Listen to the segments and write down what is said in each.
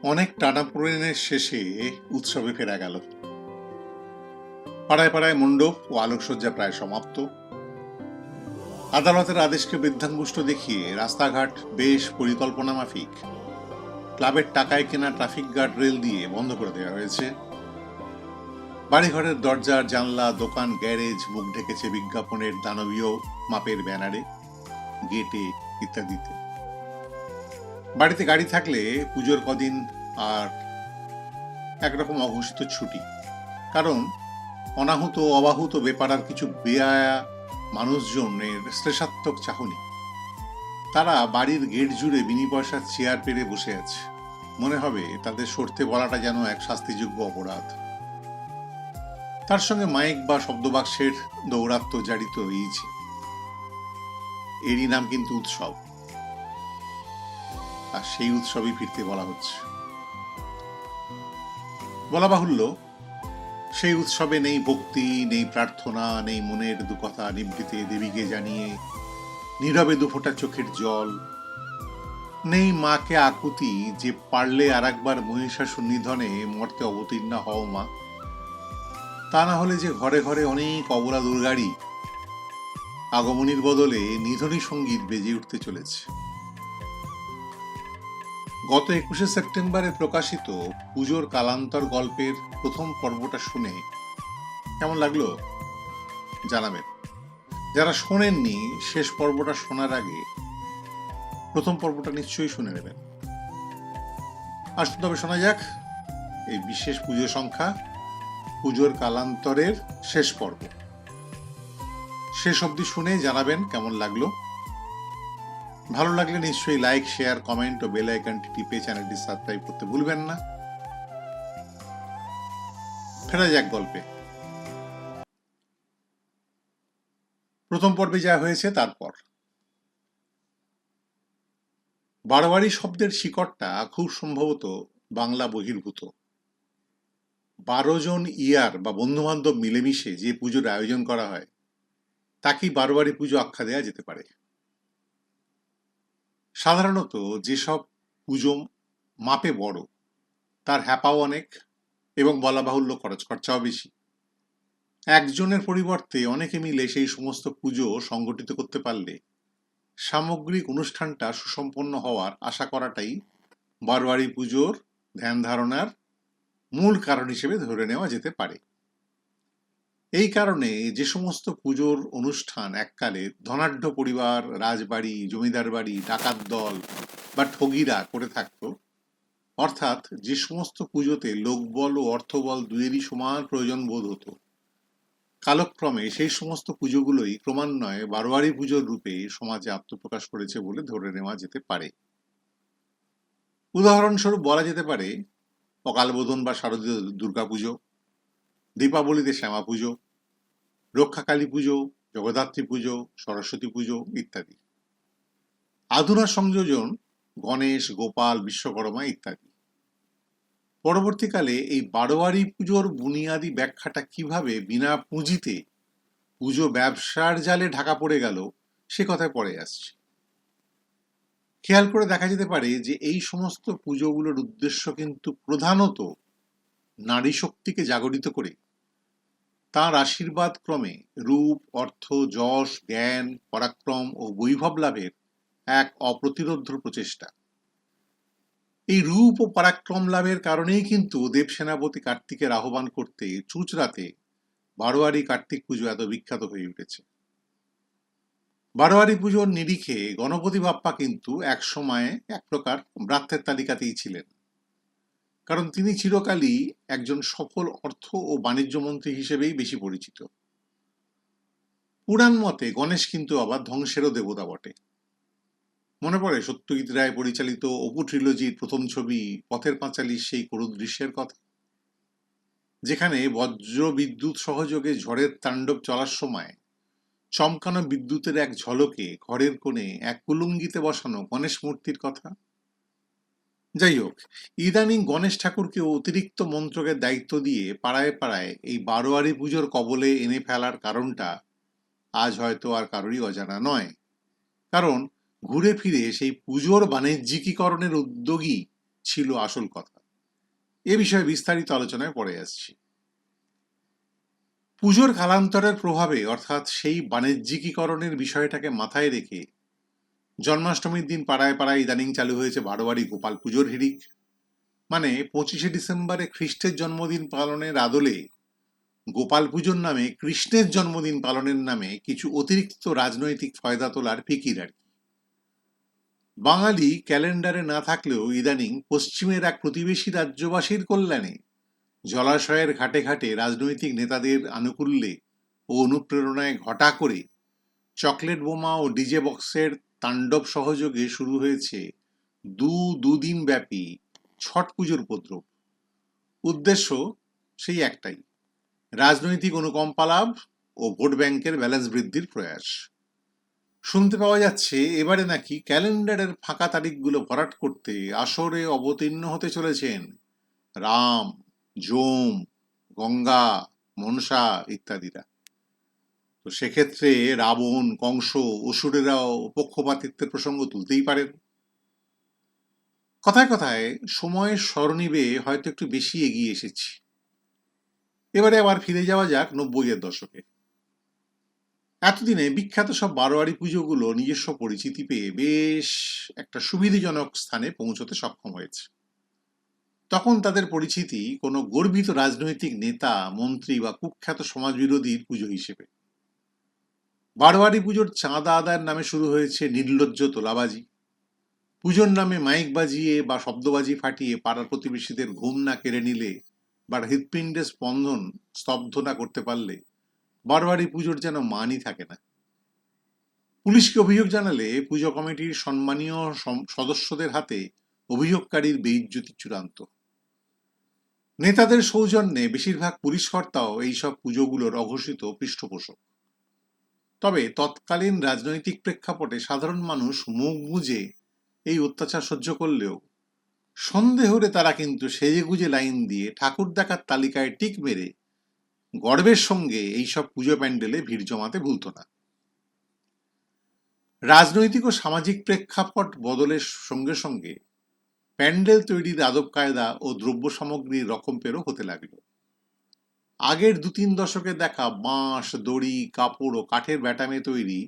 অনেক টানাপোড়েনের শেষে উৎসবে ফেরা গেল। পাড়ায় পাড়ায় মণ্ডপ ও আলোকসজ্জা প্রায় সমাপ্ত। আদালতের আদেশকে বৃদ্ধাঙ্গুষ্ঠ দেখিয়ে রাস্তাঘাট বেশ পরিকল্পনা মাফিক ক্লাবের টাকায় কেনা ট্রাফিক গার্ড রেল দিয়ে বন্ধ করে দেওয়া হয়েছে। বাড়িঘরের দরজার জানলা, দোকান, গ্যারেজ মুখ ঢেকেছে বিজ্ঞাপনের দানবীয় মাপের ব্যানারে, গেটে ইত্যাদিতে। বাড়িতে গাড়ি থাকলে পুজোর কদিন আর একরকম অঘোষিত ছুটি, কারণ অনাহুত অবাহুত বেপারার কিছু বেআয়া মানুষজনের শ্লেষাত্মক চাহনি। তারা বাড়ির গেট জুড়ে বিনি পয়সার চেয়ার পেরে বসে আছে। মনে হবে তাদের সরতে বলাটা যেন এক শাস্তিযোগ্য অপরাধ। তার সঙ্গে মাইক বা শব্দবাক্সের দৌরাত্ম জারিত রয়েছে। এরই নাম কিন্তু উৎসব, আর সেই উৎসবই ফিরতে বলা হচ্ছে। বলা বাহুল্য, সেই উৎসবে নেই ভক্তি, নেই প্রার্থনা, নেই মনের দু কথা নিভৃতে দেবীকে জানিয়ে নীরবে দুফোঁটা চোখের জল, নেই মাকে আকুতি যে পারলে আর একবার মহিষাসুর নিধনে মর্তে অবতীর্ণ হও মা। তা না হলে যে ঘরে ঘরে অনেক অবলা দুর্গারই আগমনীর বদলে নিধনী সঙ্গীত বেজে উঠতে চলেছে। গত 21শে সেপ্টেম্বরে প্রকাশিত পুজোর কালান্তর গল্পের প্রথম পর্বটা শুনে কেমন লাগলো জানাবেন। যারা শোনেননি, শেষ পর্বটা শোনার আগে প্রথম পর্বটা নিশ্চয়ই শুনে নেবেন। আসুন তবে শোনা যাক এই বিশেষ পুজো সংখ্যা, পুজোর কালান্তরের শেষ পর্ব। শেষ অবধি শুনে জানাবেন কেমন লাগলো। ভালো লাগলে নিশ্চয়ই লাইক, শেয়ার, কমেন্ট ও বেল আইকনটি টিপে চ্যানেলটি সাবস্ক্রাইব করতে ভুলবেন না। ফেরা যাক গল্পে। প্রথম পর্বে যা হয়েছে তারপর। বারোয়ারি শব্দের শিকড়টা খুব সম্ভবত বাংলা বহির্ভূত। 12 জন ইয়ার বা বন্ধুবান্ধব মিলেমিশে যে পুজোর আয়োজন করা হয় তাকেই বারোয়ারি পুজো আখ্যা দেওয়া যেতে পারে। সাধারণত যেসব পুজো মাপে বড় তার হ্যাপাও অনেক এবং বলা বাহুল্য খরচাও বেশি। একজনের পরিবর্তে অনেকে মিলে সেই সমস্ত পুজো সংগঠিত করতে পারলে সামগ্রিক অনুষ্ঠানটা সুসম্পন্ন হওয়ার আশা করাটাই বারোয়ারি পুজোর ধ্যান ধারণার মূল কারণ হিসেবে ধরে নেওয়া যেতে পারে। এই কারণে যে সমস্ত পুজোর অনুষ্ঠান এককালে ধনাঢ্য পরিবার, রাজবাড়ি, জমিদার বাড়ি, ডাকাত দল বা ঠগিরা করে থাকত, অর্থাৎ যে সমস্ত পুজোতে লোকবল ও অর্থবল দুয়েরই সমান প্রয়োজন বোধ হতো, কালক্রমে সেই সমস্ত পুজোগুলোই ক্রমান্বয়ে বারোয়ারি পুজোর রূপে সমাজে আত্মপ্রকাশ করেছে বলে ধরে নেওয়া যেতে পারে। উদাহরণস্বরূপ বলা যেতে পারে অকালবোধন বা শারদীয় দুর্গাপুজো, দীপাবলিতে শ্যামা পুজো, রক্ষাকালী পুজো, জগদ্ধাত্রী পুজো, সরস্বতী পুজো ইত্যাদি। আধুনা সংযোজন গণেশ, গোপাল, বিশ্বকর্মা ইত্যাদি। পরবর্তীকালে এই বারোয়ারি পুজোর বুনিয়াদি ব্যাখ্যাটা কিভাবে বিনা পুঁজিতে পুজো ব্যবসার জালে ঢাকা পড়ে গেল সে কথায় পরে আসছে। খেয়াল করে দেখা যেতে পারে যে এই সমস্ত পুজোগুলোর উদ্দেশ্য কিন্তু প্রধানত নারী শক্তিকে জাগরিত করে তাঁর আশীর্বাদ ক্রমে রূপ, অর্থ, যশ, জ্ঞান, পরাক্রম ও বৈভব লাভের এক অপ্রতিরোধ্য প্রচেষ্টা। এই রূপ ও পরাক্রম লাভের কারণেই কিন্তু দেব সেনাপতি কার্তিকের আহ্বান করতে চুঁচড়াতে বারোয়ারি কার্তিক পুজো এত বিখ্যাত হয়ে উঠেছে। বারোয়ারি পুজোর নিরিখে গণপতি বাপ্পা কিন্তু এক সময়ে এক প্রকার ব্রাত্যের তালিকাতেই ছিলেন, কারণ তিনি চিরকালই একজন সফল অর্থ ও বাণিজ্য মন্ত্রী হিসেবেই বেশি পরিচিত। পুরাণ মতে গণেশ কিন্তু আবার ধ্বংসেরও দেবতা বটে। মনে পড়ে সত্যজিৎ রায় পরিচালিত অপু ট্রিলজির প্রথম ছবি পথের পাঁচালীর সেই করুণ দৃশ্যের কথা, যেখানে বজ্র বিদ্যুৎ সহযোগে ঝড়ের তাণ্ডব চলার সময় চমকানো বিদ্যুতের এক ঝলকে ঘরের কোণে এক কুলুঙ্গিতে বসানো গণেশ মূর্তির কথা। যাই হোক, ইদানিং গণেশ ঠাকুরকে অতিরিক্ত মন্ত্রকের দায়িত্ব দিয়ে পাড়ায় পাড়ায় এই বারোয়ারি পুজোর কবলে এনে ফেলার কারণটা আজ হয়তো আর কারোরই অজানা নয়। কারণ ঘুরে ফিরে সেই পুজোর বাণিজ্যিকীকরণের উদ্যোগী ছিল আসল কথা। এ বিষয়ে বিস্তারিত আলোচনায় পড়ে আসছি। পুজোর কালান্তরের প্রভাবে অর্থাৎ সেই বাণিজ্যিকীকরণের বিষয়টাকে মাথায় রেখে জন্মাষ্টমীর দিন পাড়ায় পাড়ায় ইদানিং চালু হয়েছে বারোয়ারি গোপাল পুজোর হিড়িক। মানে 25শে ডিসেম্বরে খ্রিস্টের জন্মদিন পালনের আদলে গোপাল পুজোর নামে কৃষ্ণের জন্মদিন পালনের নামে কিছু অতিরিক্ত রাজনৈতিক ফয়দা তোলার ফিকির আর কি। বাঙালি ক্যালেন্ডারে না থাকলেও ইদানিং পশ্চিমের এক প্রতিবেশী রাজ্যবাসীর কল্যাণে জলাশয়ের ঘাটে ঘাটে রাজনৈতিক নেতাদের আনুকূল্যে ও অনুপ্রেরণায় ঘটা করে চকলেট বোমা ও ডিজে বক্সের তাণ্ডব সহযোগে শুরু হয়েছে দুদিন ব্যাপী ছট পুজোর উপদ্রব। উদ্দেশ্য সেই একটাই, রাজনৈতিক অনুকম্পা লাভ ও ভোট ব্যাংকের ব্যালেন্স বৃদ্ধির প্রয়াস। শুনতে পাওয়া যাচ্ছে এবারে নাকি ক্যালেন্ডারের ফাঁকা তারিখগুলো ভরাট করতে আসরে অবতীর্ণ হতে চলেছেন রাম, যম, গঙ্গা, মনসা ইত্যাদিরা। তো সেক্ষেত্রে রাবণ, কংস, অসুরেরাও পক্ষপাতিত্বের প্রসঙ্গ তুলতেই পারেন। কথায় কথায় সময়ের স্মরণিবে হয়তো একটু বেশি এগিয়ে এসেছি। এবারে আবার ফিরে যাওয়া যাক 90-এর দশকে। এতদিনে বিখ্যাত সব বারোয়ারি পুজোগুলো নিজস্ব পরিচিতি পেয়ে বেশ একটা সুবিধাজনক স্থানে পৌঁছতে সক্ষম হয়েছে। তখন তাদের পরিচিতি কোনো গর্বিত রাজনৈতিক নেতা, মন্ত্রী বা কুখ্যাত সমাজবিরোধীর পুজো হিসেবে। বারোয়ারি পুজোর চাঁদা আদায়ের নামে শুরু হয়েছে নির্লজ্জ তোলাবাজি। পুজোর নামে মাইক বাজিয়ে বা শব্দবাজি ফাটিয়ে পাড়ার প্রতিবেশীদের ঘুম না কেড়ে নিলে বা হৃৎপিণ্ডের স্পন্দন স্তব্ধ না করতে পারলে বারোয়ারি পুজোর যেন মানই থাকে না। পুলিশকে অভিযোগ জানালে পুজো কমিটির সম্মানীয় সদস্যদের হাতে অভিযোগকারীর বেইজ্জতি চূড়ান্ত। নেতাদের সৌজন্যে বেশিরভাগ পুলিশ কর্তাও এইসব পুজোগুলোর অঘোষিত পৃষ্ঠপোষক। তবে তৎকালীন রাজনৈতিক প্রেক্ষাপটে সাধারণ মানুষ মুখ বুজে এই অত্যাচার সহ্য করলেও সন্ধে হলে তারা কিন্তু সেজেগুজে লাইন দিয়ে ঠাকুর দেখার তালিকায় টিক মেরে গর্বের সঙ্গে এইসব পুজো প্যান্ডেলে ভিড় জমাতে ভুলত না। রাজনৈতিক ও সামাজিক প্রেক্ষাপট বদলের সঙ্গে সঙ্গে প্যান্ডেল তৈরির আদব কায়দা ও দ্রব্য সামগ্রীর রকমফেরও হতে লাগলো। আগের 2-3 দশকে দেখা বাঁশ, দড়ি, কাপড় ও কাঠের ব্যাটামে তৈরি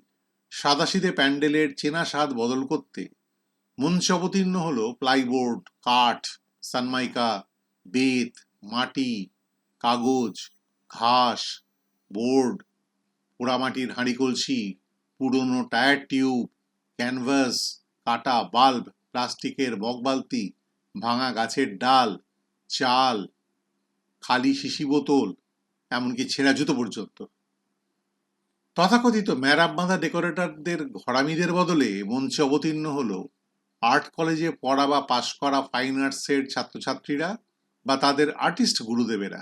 সাদাসিধে প্যান্ডেলের চেনা স্বাদ বদল করতে মঞ্চে অবতীর্ণ হলো প্লাইবোর্ড, কাঠ, সানমাইকা, বেত, মাটি, কাগজ, ঘাস, বোর্ড, পোড়ামাটির হাঁড়ি কলসি, পুরনো টায়ার টিউব, ক্যানভাস, কাটা বাল্ব, প্লাস্টিকের মগবালতি, ভাঙা গাছের ডাল, চাল, খালি শিশি বোতল, এমনকি ছেঁড়া জুতো পর্যন্ত। তথাকথিত ম্যারাপ বাঁধা ডেকোরেটরদের ঘরামিদের বদলে মঞ্চে অবতীর্ণ হলো আর্ট কলেজে পড়া বা পাশ করা ফাইন আর্টসের ছাত্রছাত্রীরা বা তাদের আর্টিস্ট গুরুদেবেরা।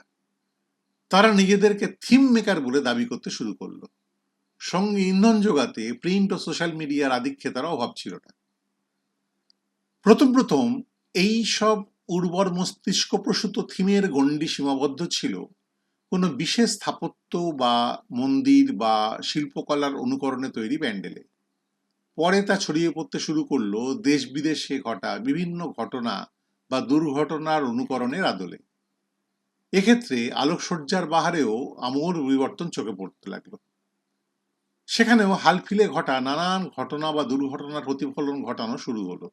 তারা নিজেদেরকে থিম মেকার বলে দাবি করতে শুরু করলো। সঙ্গে ইন্ধন যোগাতে প্রিন্ট ও সোশ্যাল মিডিয়ার আধিক্যতার অভাব ছিল না। প্রথম এই সব উর্বর মস্তিষ্ক প্রসূত থিমের গণ্ডি সীমাবদ্ধ ছিল কোনো বিশেষ স্থাপত্য বা মন্দির বা শিল্পকলার অনুকরণে তৈরি প্যান্ডেলে। পরে তা ছড়িয়ে পড়তে শুরু করলো দেশ বিদেশে ঘটা বিভিন্ন ঘটনা বা দুর্ঘটনার অনুকরণের আদলে। এক্ষেত্রে আলোকসজ্জার বাহারেও আমূল পরিবর্তন চোখে পড়তে লাগলো। সেখানেও হালফিলে ঘটা নানান ঘটনা বা দুর্ঘটনার প্রতিফলন ঘটানো শুরু হলো।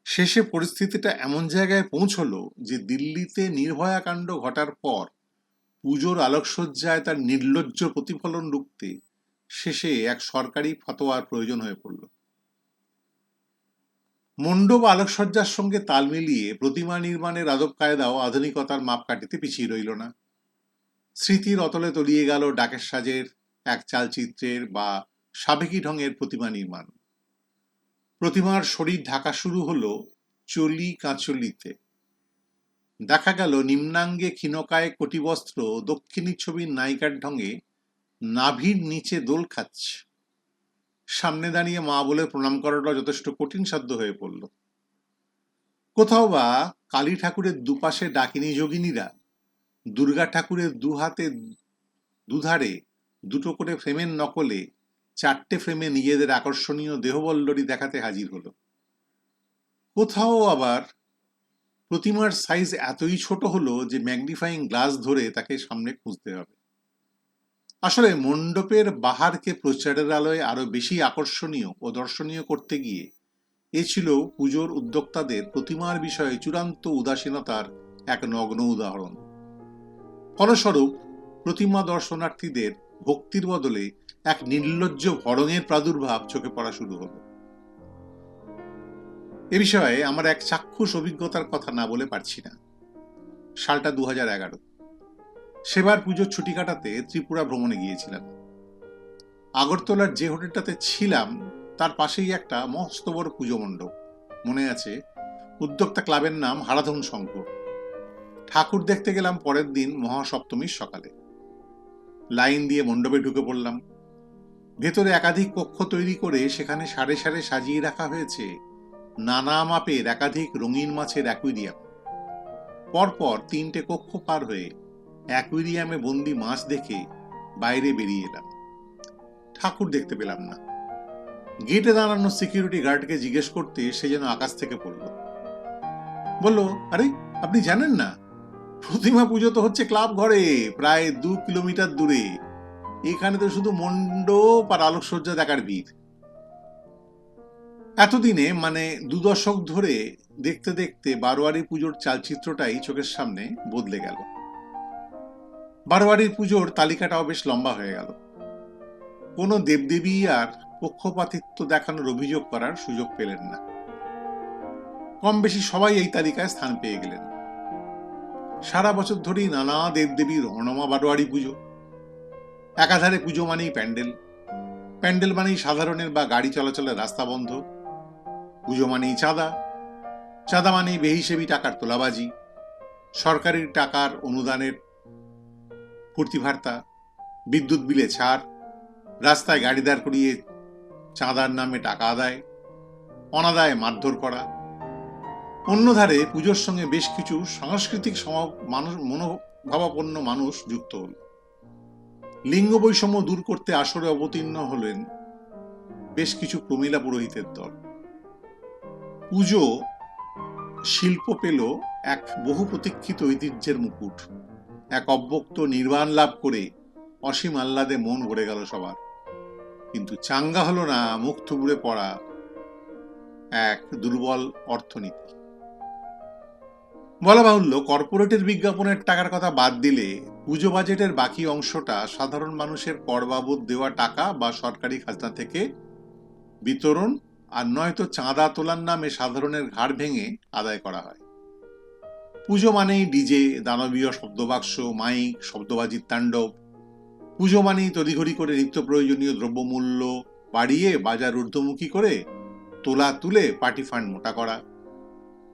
শেষে পরিস্থিতিটা এমন জায়গায় পৌঁছলো যে দিল্লিতে নির্ভয়া কাণ্ড ঘটার পর পুজোর আলোকসজ্জায় তার নির্লজ্জ প্রতিফলন রুখতে শেষে এক সরকারি ফতোয়ার প্রয়োজন হয়ে পড়ল। মণ্ডপ আলোকসজ্জার সঙ্গে তাল মিলিয়ে প্রতিমা নির্মাণের আদব কায়দাও আধুনিকতার মাপকাঠিতে পিছিয়ে রইল না। স্মৃতির অতলে তলিয়ে গেল ডাকের সাজের এক চালচিত্রের বা সাবেকি ঢঙের প্রতিমা নির্মাণ। প্রতিমার শরীর ঢাকা শুরু হলো চলি কাঁচলিতে। দেখা গেল নিম্নাঙ্গে ক্ষীণকায় কটিবস্ত্র দক্ষিণী ছবির নায়িকার ঢঙে নাভির নিচে দোল খাচ্ছে। সামনে দাঁড়িয়ে মা বলে প্রণাম করাটা যথেষ্ট কঠিন সাধ্য হয়ে পড়ল। কোথাও বা কালী ঠাকুরের দুপাশে ডাকিনী যোগিনীরা দুর্গা ঠাকুরের দুধারে দুটো করে ফ্রেমের নকলে 4টে ফ্রেমে নিজেদের আকর্ষণীয় দেহবল্লরী দেখাতে হাজির হলো। কোথাও আবার প্রতিমার সাইজ এতই ছোট হলো যে ম্যাগনিফাইং গ্লাস ধরে তাকে সামনে খুঁজতে হবে। আসলে মণ্ডপের বাহারকে প্রচারের আলোয় আরো বেশি আকর্ষণীয় ও দর্শনীয় করতে গিয়ে এ ছিল পুজোর উদ্যোক্তাদের প্রতিমার বিষয়ে চূড়ান্ত উদাসীনতার এক নগ্ন উদাহরণ। ফলস্বরূপ প্রতিমা দর্শনার্থীদের ভক্তির বদলে এক নির্লজ্জ ভড়ঙের প্রাদুর্ভাব চোখে পড়া শুরু হলো। এ বিষয়ে আমার এক চাক্ষুষ অভিজ্ঞতার কথা না বলে পারছি না। সালটা 2011। সেবার পুজোর ছুটি কাটাতে ত্রিপুরা ভ্রমণে গিয়েছিলাম। আগরতলার যে হোটেলটাতে ছিলাম তার পাশেই একটা মস্ত বড় পুজো মণ্ডপ। মনে আছে, উদ্যোক্তা ক্লাবের নাম হারাধন সংঘ। ঠাকুর দেখতে গেলাম পরের দিন মহাসপ্তমীর সকালে। লাইন দিয়ে মণ্ডপে ঢুকে পড়লাম। ভেতরে একাধিক কক্ষ তৈরি করে সেখানে সারে সারে সাজিয়ে রাখা হয়েছে নানা মাপের একাধিক রঙিন মাছের অ্যাকুইরিয়াম। পরপর 3টে কক্ষ পার হয়ে অ্যাকুইরিয়ামে বন্দি মাছ দেখে বাইরে বেরিয়ে এলাম। ঠাকুর দেখতে পেলাম না। গেটে দাঁড়ানো সিকিউরিটি গার্ডকে জিজ্ঞেস করতে সে যেন আকাশ থেকে পড়ল। বলল, আরে আপনি জানেন না, প্রতিমা পুজো তো হচ্ছে ক্লাব ঘরে, প্রায় 2 কিলোমিটার দূরে। এখানে তো শুধু মণ্ডপ আর আলোকসজ্জা দেখার ভিড়। এতদিনে মানে 2 দশক ধরে দেখতে দেখতে বারোয়ারি পুজোর চালচিত্রটাই চোখের সামনে বদলে গেল। বারোয়ারির পুজোর তালিকাটাও বেশ লম্বা হয়ে গেল। কোনো দেবদেবী আর পক্ষপাতিত্ব দেখানোর অভিযোগ করার সুযোগ পেলেন না। কম বেশি সবাই এই তালিকায় স্থান পেয়ে গেলেন। সারা বছর ধরেই নানা দেবদেবীর রণমা বারোয়ারি পুজো। একাধারে পুজো মানেই প্যান্ডেল, প্যান্ডেল মানেই সাধারণের বা গাড়ি চলাচলের রাস্তা বন্ধ, পুজো মানেই চাঁদা, চাঁদা মানেই বেহিসেবি টাকার তোলাবাজি, সরকারি টাকার অনুদানের ফুর্তি ভার্তা, বিদ্যুৎ বিলে ছাড়, রাস্তায় গাড়ি দাঁড় করিয়ে চাঁদার নামে টাকা আদায়, অনাদায়ে মারধর করা। অন্যধারে পুজোর সঙ্গে বেশ কিছু সাংস্কৃতিক মনোভাবাপন্ন মানুষ যুক্ত হল। লিঙ্গ বৈষম্য দূর করতে আসরে অবতীর্ণ হলেন বেশ কিছু প্রমীলা পুরোহিতের দল। পুজো শিল্প পেল এক বহু প্রতীক্ষিত ঐতিহ্যের মুকুট। এক অব্যক্ত নির্বাণ লাভ করে অসীম আহ্লাদে মন ভরে গেল সবার। কিন্তু চাঙ্গা হলো না মুখ থুবড়ে পড়া এক দুর্বল অর্থনীতি। বলা বাহুল্য, কর্পোরেটের বিজ্ঞাপনের টাকার কথা বাদ দিলে পুজো বাজেটের বাকি অংশটা সাধারণ মানুষের কর বাবদ দেওয়া টাকা বা সরকারি খাজনা থেকে বিতরণ আর নয়তো চাঁদা তোলার নামে সাধারণের ঘাড় ভেঙে আদায় করা হয়। পুজো মানেই ডিজে, দানবীয় শব্দবাক্স, মাইক, শব্দবাজির তাণ্ডব। পুজো মানেই তড়িঘড়ি করে নিত্য প্রয়োজনীয় দ্রব্যমূল্য বাড়িয়ে বাজার ঊর্ধ্বমুখী করে তোলা তুলে পার্টি ফান্ড মোটা করা।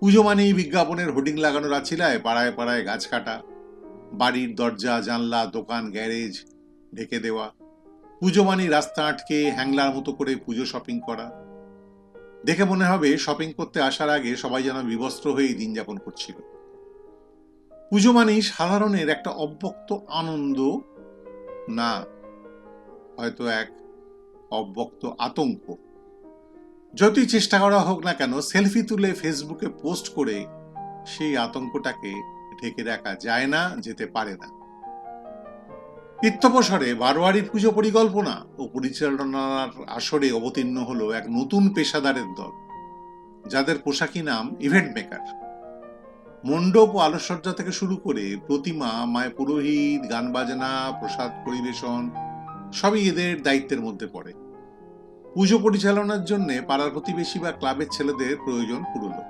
পুজো মানেই বিজ্ঞাপনের হোর্ডিং লাগানোর আছিলায় পাড়ায় পাড়ায় গাছ কাটা, বাড়ির দরজা জানলা দোকান গ্যারেজ ঢেকে দেওয়া। পুজো মানেই রাস্তা আটকে হ্যাংলার মতো করে পুজো শপিং করা। দেখে মনে হবে শপিং করতে আসার আগে সবাই যেন বিবস্ত্র হয়েই দিন যাপন করছিল। পুজো মানেই সাধারণের একটা অব্যক্ত আনন্দ, না হয়তো এক অব্যক্ত আতঙ্ক। যতই চেষ্টা করা হোক না কেন, সেলফি তুলে ফেসবুকে পোস্ট করে সেই আতঙ্কটাকে ঢেকে রাখা যায় না, যেতে পারে না। ইত্যবসরে বারোয়ারি পুজো পরিকল্পনা ও পরিচালনার আসরে অবতীর্ণ হলো এক নতুন পেশাদারের দল, যাদের পোশাকি নাম ইভেন্ট মেকার। মণ্ডপ ও আলোকসজ্জা থেকে শুরু করে প্রতিমা, মায়ের পুরোহিত, গান বাজনা, প্রসাদ পরিবেশন সবই এদের দায়িত্বের মধ্যে পড়ে। পুজো পরিচালনার জন্য পাড়ার প্রতিবেশী বা ক্লাবের ছেলেদের প্রয়োজন পুরলো।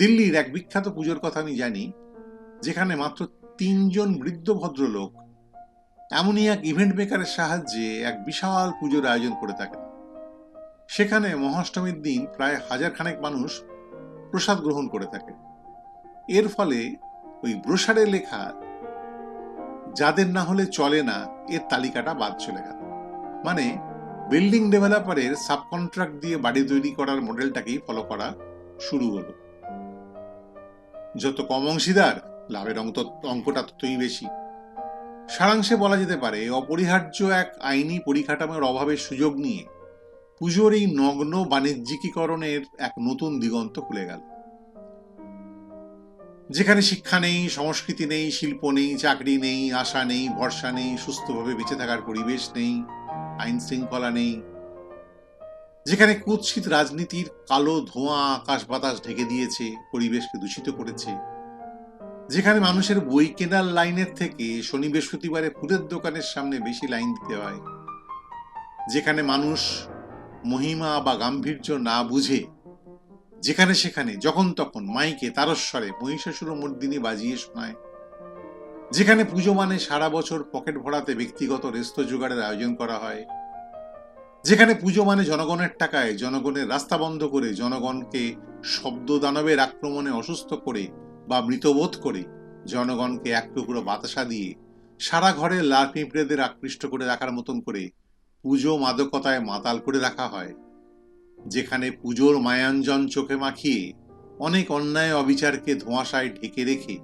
দিল্লির এক বিখ্যাত পুজোর কথা আমি জানি, যেখানে মাত্র 3 জন বৃদ্ধ ভদ্রলোক এমনই এক ইভেন্ট মেকারের সাহায্যে এক বিশাল পুজোর আয়োজন করে থাকেন। সেখানে মহাষ্টমীর দিন প্রায় 1000 খানেক মানুষ প্রসাদ গ্রহণ করে থাকে। এর ফলে ওই ব্রোশারে লেখা যাদের না হলে চলে না এর তালিকাটা বাদ চলে গেল। মানে বিল্ডিং ডেভেলপারের সাবকন্ট্রাক্ট দিয়ে বাড়ি তৈরি করার মডেলটাকেই ফলো করা শুরু হলো। যত কম অংশীদার, লাভের অঙ্কটা ততই বেশি। সারাংশে বলা যেতে পারে, অপরিহার্য এক আইনি পরিকাঠামোর অভাবের সুযোগ নিয়ে পুজোর এই নগ্ন বাণিজ্যিকীকরণের এক নতুন দিগন্ত খুলে গেল। যেখানে শিক্ষা নেই, সংস্কৃতি নেই, শিল্প নেই, চাকরি নেই, আশা নেই, ভরসা নেই, সুস্থভাবে বেঁচে থাকার পরিবেশ নেই, আইন শৃঙ্খলা নেই, যেখানে কুৎসিত রাজনীতির কালো ধোঁয়া আকাশ বাতাস ঢেকে দিয়েছে, পরিবেশকে দূষিত করেছে, যেখানে মানুষের বই কেনার লাইনের থেকে শনি বৃহস্পতিবারে ফুলের দোকানের সামনে বেশি লাইন দিতে হয়, যেখানে মানুষ মহিমা বা গাম্ভীর্য না বুঝে যেখানে সেখানে যখন তখন মাইকে তারস্বরে মহিষাসুর মর্দিনী বাজিয়ে শোনায়, যেখানে পুজো মানে সারা বছর পকেট ভরাতে ব্যক্তিগত রেস্তো জোগাড়ের আয়োজন করা হয়, যেখানে পুজো মানে জনগণের টাকায় জনগণের রাস্তা বন্ধ করে জনগণকে শব্দ দানবের আক্রমণে অসুস্থ করে বা মৃতবোধ করে জনগণকে এক টুকরো বাতাসা দিয়ে সারা ঘরে লাল পিঁপড়েদের আকৃষ্ট করে রাখার মতন করে পুজো মাদকতায় মাতাল করে রাখা হয়, যেখানে পুজোর মায়াঞ্জন চোখে মাখিয়ে অনেক অন্যায় অবিচারকে ধোঁয়াশায় ঢেকে রেখে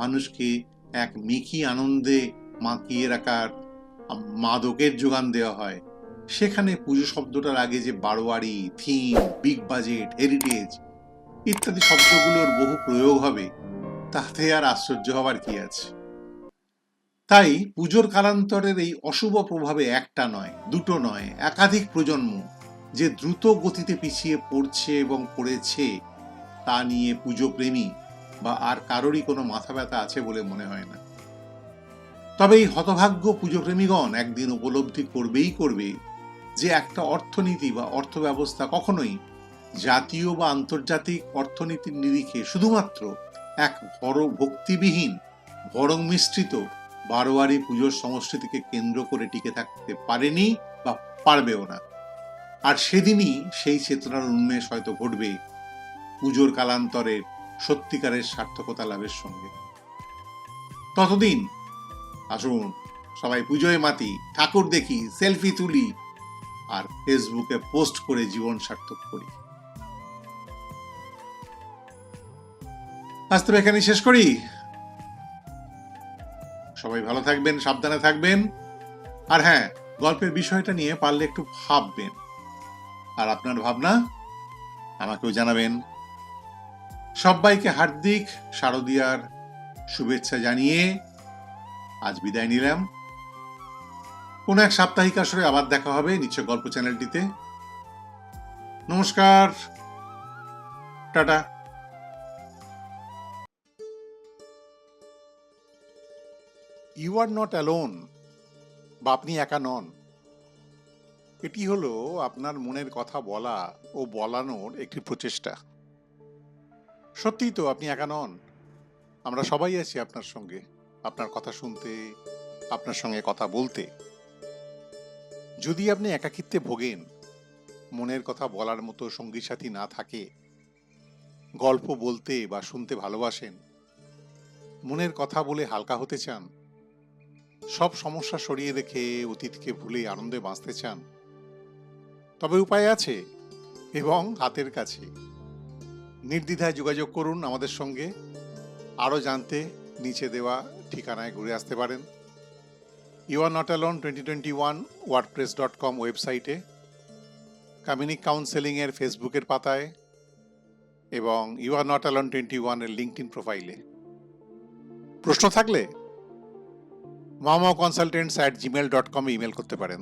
মানুষকে এক মিকি আনন্দে মাখিয়ে রাখার মাদকের যোগান দেওয়া হয়, সেখানে পুজো শব্দটার আগে যে বারোয়ারি, থিম, বিগ বাজেট, হেরিটেজ ইত্যাদি শব্দগুলোর বহু প্রয়োগ হবে, তাতে আর আশ্চর্য হবার কি আছে। তাই পুজোর কালান্তরের এই অশুভ প্রভাবে একটা নয়, দুটো নয়, একাধিক প্রজন্ম যে দ্রুত গতিতে পিছিয়ে পড়ছে এবং পড়েছে, তা নিয়ে পুজো প্রেমী বা আর কারোরই কোনো মাথা ব্যথা আছে বলে মনে হয় না। তবে এই হতভাগ্য পুজোপ্রেমীগণ একদিন উপলব্ধি করবেই করবে যে একটা অর্থনীতি বা অর্থব্যবস্থা কখনোই জাতীয় বা আন্তর্জাতিক অর্থনীতির নিরিখে শুধুমাত্র এক বড় ভক্তিবিহীন বরং মিশ্রিত বারোয়ারি পুজোর সংস্কৃতিকে কেন্দ্র করে টিকে থাকতে পারেনি বা পারবেও না। আর সেদিনই সেই চেতনার উন্মেষ হয়তো ঘটবে পুজোর কালান্তরের সত্যিকারের সার্থকতা লাভের সঙ্গে। ততদিন আসুন সবাই পুজোয় মাতি, ঠাকুর দেখি, সেলফি তুলি আর ফেসবুকে পোস্ট করে জীবন সার্থক করি। আজ তবে এখানে শেষ করি। সবাই ভালো থাকবেন, সাবধানে থাকবেন, আর হ্যাঁ, গল্পের বিষয়টা নিয়ে পারলে একটু ভাববেন, আর আপনার ভাবনা আমাকেও জানাবেন। সবাইকে হার্দিক শারদীয়ার শুভেচ্ছা জানিয়ে আজ বিদায় নিলাম। কোন এক সাপ্তাহিক আসরে আবার দেখা হবে নিশ্চয় গল্প চ্যানেলটিতে। নমস্কার, টাটা। ইউ আর নট অ্যালোন বা আপনি একা নন, এটি হলো আপনার মনের কথা বলা ও বলানোর একটি প্রচেষ্টা। সত্যিই তো আপনি একা নন, আমরা সবাই আছি আপনার সঙ্গে, আপনার কথা শুনতে, আপনার সঙ্গে কথা বলতে। যদি আপনি একাকিত্বে ভোগেন, মনের কথা বলার মতো সঙ্গী সাথী না থাকে, গল্প বলতে বা শুনতে ভালোবাসেন, মনের কথা বলে হালকা হতে চান, সব সমস্যা সরিয়ে রেখে অতীতকে ভুলে আনন্দে বাঁচতে চান, তবে উপায় আছে এবং হাতের কাছে। নির্দ্বিধায় যোগাযোগ করুন আমাদের সঙ্গে। আরও জানতে নিচে দেওয়া ঠিকানায় ঘুরে আসতে পারেন। You are not alone 2021 wordpress.com ওয়েবসাইটে, কমিউনিক কাউন্সেলিংয়ের ফেসবুকের পাতায় এবং ইউ আর নট অ্যালোন 21 এর লিঙ্কডইন প্রোফাইলে। প্রশ্ন থাকলে mamaconsultants@gmail.com ইমেল করতে পারেন।